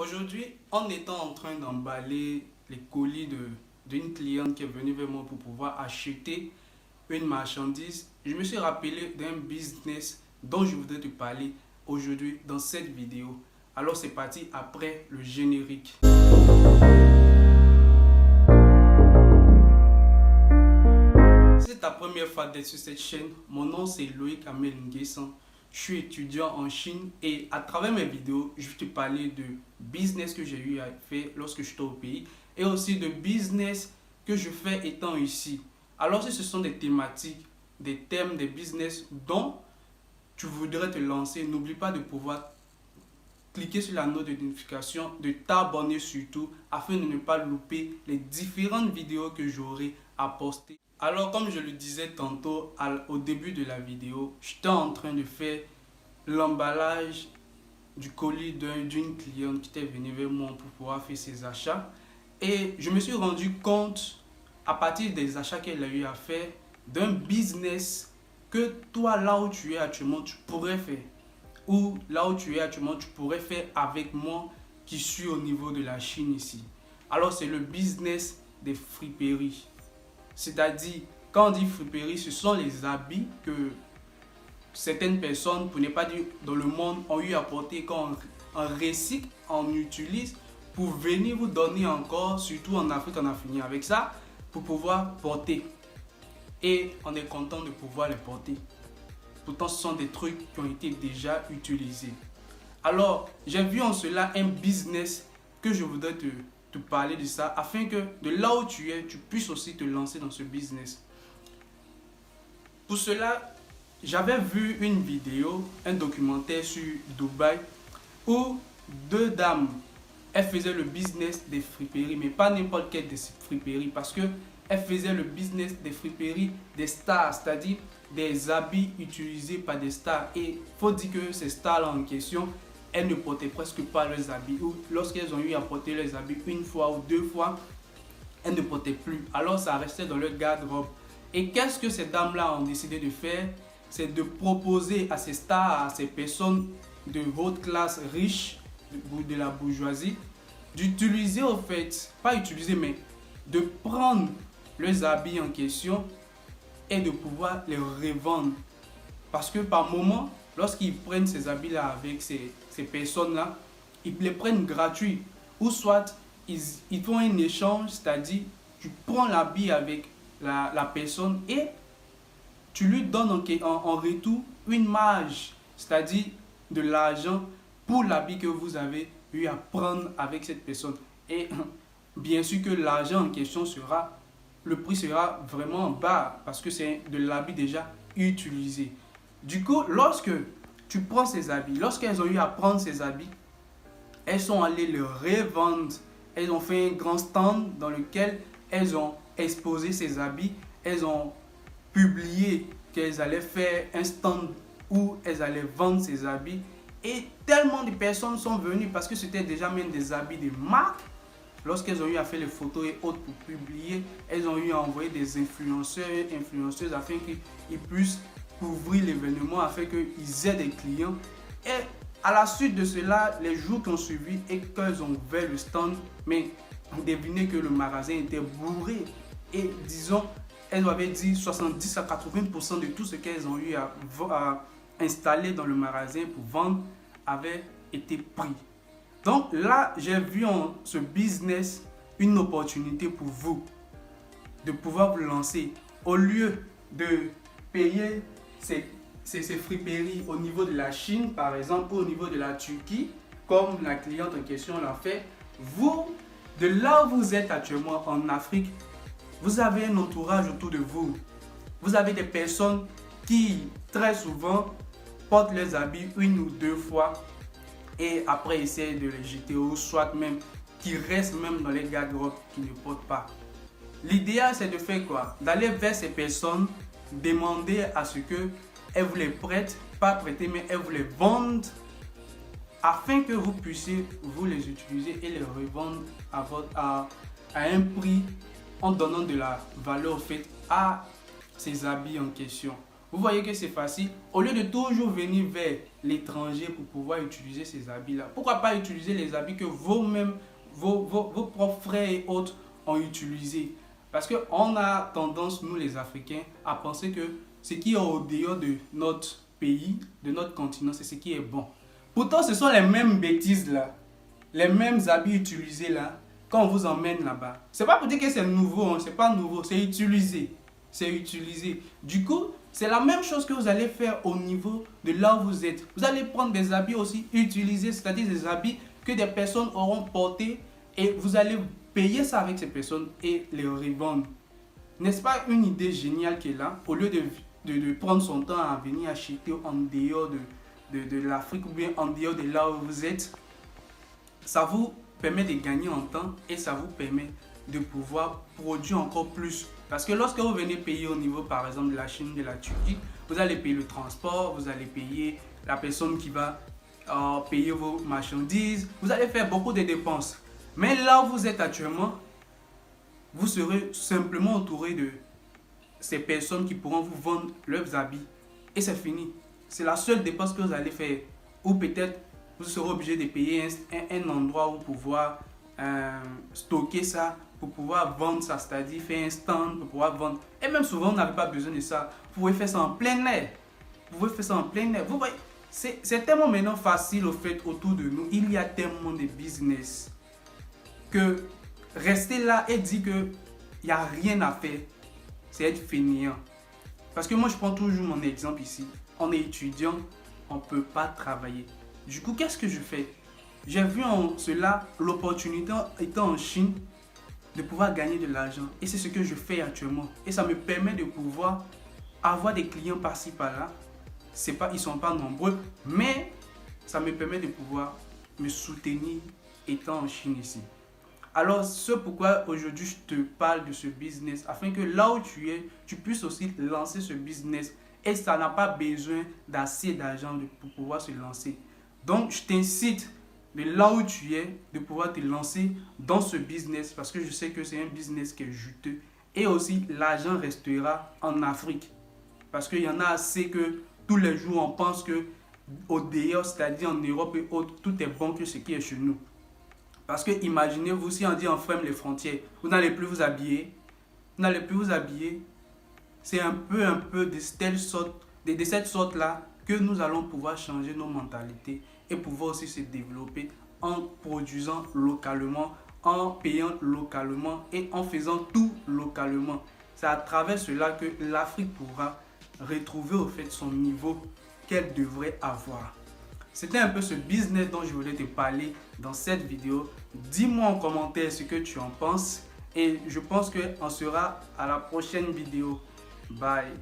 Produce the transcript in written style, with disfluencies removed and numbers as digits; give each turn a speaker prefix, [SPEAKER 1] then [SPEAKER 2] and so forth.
[SPEAKER 1] Aujourd'hui, en étant en train d'emballer les colis d'une cliente qui est venue vers moi pour pouvoir acheter une marchandise, je me suis rappelé d'un business dont je voudrais te parler aujourd'hui dans cette vidéo. Alors c'est parti après le générique. Si c'est ta première fois d'être sur cette chaîne, mon nom c'est Loïc Amel Nguessan. Je suis étudiant en Chine et à travers mes vidéos, je vais te parler de business que j'ai eu à faire lorsque je suis au pays et aussi de business que je fais étant ici. Alors si ce sont des thématiques, des thèmes, des business dont tu voudrais te lancer, n'oublie pas de pouvoir cliquer sur la note de notification, de t'abonner surtout afin de ne pas louper les différentes vidéos que j'aurai à poster. Alors comme je le disais tantôt au début de la vidéo, j'étais en train de faire l'emballage du colis d'une cliente qui était venue vers moi pour pouvoir faire ses achats. Et je me suis rendu compte, à partir des achats qu'elle a eu à faire, d'un business que toi, là où tu es actuellement, tu pourrais faire. Ou là où tu es actuellement, tu pourrais faire avec moi qui suis au niveau de la Chine ici. Alors c'est le business des friperies. C'est-à-dire, quand on dit friperie, ce sont les habits que certaines personnes, pour ne pas dire dans le monde, ont eu à porter quand on recycle, on utilise pour venir vous donner encore, surtout en Afrique, on a fini avec ça, pour pouvoir porter. Et on est content de pouvoir les porter. Pourtant, ce sont des trucs qui ont été déjà utilisés. Alors, j'ai vu en cela un business que je voudrais te parler de ça, afin que de là où tu es, tu puisses aussi te lancer dans ce business. Pour cela, j'avais vu une vidéo, un documentaire sur Dubaï, où deux dames, elles faisaient le business des friperies, mais pas n'importe quelle des friperies, parce que elles faisaient le business des friperies des stars, c'est-à-dire des habits utilisés par des stars. Et il faut dire que ces stars-là en question, elles ne portaient presque pas leurs habits, ou lorsqu'elles ont eu à porter leurs habits une fois ou deux fois, elles ne portaient plus. Alors ça restait dans leur garde-robe. Et qu'est-ce que ces dames-là ont décidé de faire? C'est de proposer à ces stars, à ces personnes de haute classe riches, de la bourgeoisie, d'utiliser au fait, pas utiliser, mais de prendre leurs habits en question et de pouvoir les revendre. Parce que par moment, lorsqu'ils prennent ces habits-là avec ces personnes-là, ils les prennent gratuits. Ou soit, ils font un échange, c'est-à-dire, tu prends l'habit avec la personne et tu lui donnes en retour une marge, c'est-à-dire de l'argent pour l'habit que vous avez eu à prendre avec cette personne. Et bien sûr que l'argent en question sera, le prix sera vraiment bas parce que c'est de l'habit déjà utilisé. Du coup, lorsque tu prends ces habits, lorsqu'elles ont eu à prendre ces habits, elles sont allées les revendre. Elles ont fait un grand stand dans lequel elles ont exposé ces habits. Elles ont publié qu'elles allaient faire un stand où elles allaient vendre ces habits. Et tellement de personnes sont venues parce que c'était déjà même des habits de marque. Lorsqu'elles ont eu à faire les photos et autres pour publier, elles ont eu à envoyer des influenceurs et influenceuses afin qu'ils puissent couvrir l'événement, afin qu'ils aient des clients. Et à la suite de cela, les jours qui ont suivi et qu'elles ont ouvert le stand, mais devinez que le magasin était bourré. Et disons, elles avaient dit 70 à 80% de tout ce qu'elles ont eu à installer dans le magasin pour vendre avait été pris. Donc là, j'ai vu en ce business une opportunité pour vous de pouvoir vous lancer. Au lieu de payer ces friperies au niveau de la Chine, par exemple, ou au niveau de la Turquie, comme la cliente en question l'a fait, vous, de là où vous êtes actuellement en Afrique, vous avez un entourage autour de vous. Vous avez des personnes qui, très souvent, portent leurs habits une ou deux fois et après essayer de les jeter, ou soit même qui restent même dans les garde-robes qui ne portent pas. L'idéal, c'est de faire quoi? D'aller vers ces personnes, demander à ce qu'elles vous les prêtent, pas prêter, mais elles vous les vendent afin que vous puissiez vous les utiliser et les revendre à un prix en donnant de la valeur au fait à ces habits en question. Vous voyez que c'est facile. Au lieu de toujours venir vers l'étranger pour pouvoir utiliser ces habits-là, pourquoi pas utiliser les habits que vous-même, vos propres frères et autres ont utilisés? Parce qu'on a tendance, nous les Africains, à penser que ce qui est au dehors de notre pays, de notre continent, c'est ce qui est bon. Pourtant, ce sont les mêmes bêtises là, les mêmes habits utilisés là, quand on vous emmène là-bas. C'est pas pour dire que c'est nouveau, hein, c'est pas nouveau, c'est utilisé. C'est utilisé. Du coup, c'est la même chose que vous allez faire au niveau de là où vous êtes. Vous allez prendre des habits aussi utilisés, c'est-à-dire des habits que des personnes auront portés et vous allez payer ça avec ces personnes et les revendre. N'est-ce pas une idée géniale qui est là? Au lieu de prendre son temps à venir acheter en dehors de l'Afrique ou bien en dehors de là où vous êtes, ça vous permet de gagner en temps et ça vous permet de pouvoir produire encore plus. Parce que lorsque vous venez payer au niveau par exemple de la Chine, de la Turquie, vous allez payer le transport, vous allez payer la personne qui va payer vos marchandises, vous allez faire beaucoup de dépenses. Mais là où vous êtes actuellement, vous serez simplement entouré de ces personnes qui pourront vous vendre leurs habits. Et c'est fini. C'est la seule dépense que vous allez faire. Ou peut-être vous serez obligé de payer un endroit où pouvoir stocker ça, pour pouvoir vendre ça, c'est-à-dire faire un stand pour pouvoir vendre. Et même souvent, vous n'avez pas besoin de ça. Vous pouvez faire ça en plein air. Vous pouvez faire ça en plein air. Vous voyez, c'est tellement maintenant facile au fait autour de nous. Il y a tellement de business que rester là et dire qu'il n'y a rien à faire, c'est être fainéant. Parce que moi, je prends toujours mon exemple ici. On est étudiant, on ne peut pas travailler. Du coup, qu'est-ce que je fais? J'ai vu en cela l'opportunité étant en Chine de pouvoir gagner de l'argent. Et c'est ce que je fais actuellement. Et ça me permet de pouvoir avoir des clients par-ci, par-là. Ils ne sont pas nombreux, mais ça me permet de pouvoir me soutenir étant en Chine ici. Alors, c'est pourquoi aujourd'hui je te parle de ce business, afin que là où tu es, tu puisses aussi lancer ce business. Et ça n'a pas besoin d'assez d'argent pour pouvoir se lancer. Donc, je t'incite de là où tu es, de pouvoir te lancer dans ce business, parce que je sais que c'est un business qui est juteux. Et aussi, l'argent restera en Afrique. Parce qu'il y en a assez que tous les jours, on pense que au dehors, c'est-à-dire en Europe et autres, tout est bon que ce qui est chez nous. Parce que imaginez-vous, si on dit on ferme les frontières, vous n'allez plus vous habiller. Vous n'allez plus vous habiller. C'est un peu de cette sorte-là que nous allons pouvoir changer nos mentalités et pouvoir aussi se développer en produisant localement, en payant localement et en faisant tout localement. C'est à travers cela que l'Afrique pourra retrouver au fait son niveau qu'elle devrait avoir. C'était un peu ce business dont je voulais te parler dans cette vidéo. Dis-moi en commentaire ce que tu en penses et je pense qu'on sera à la prochaine vidéo. Bye.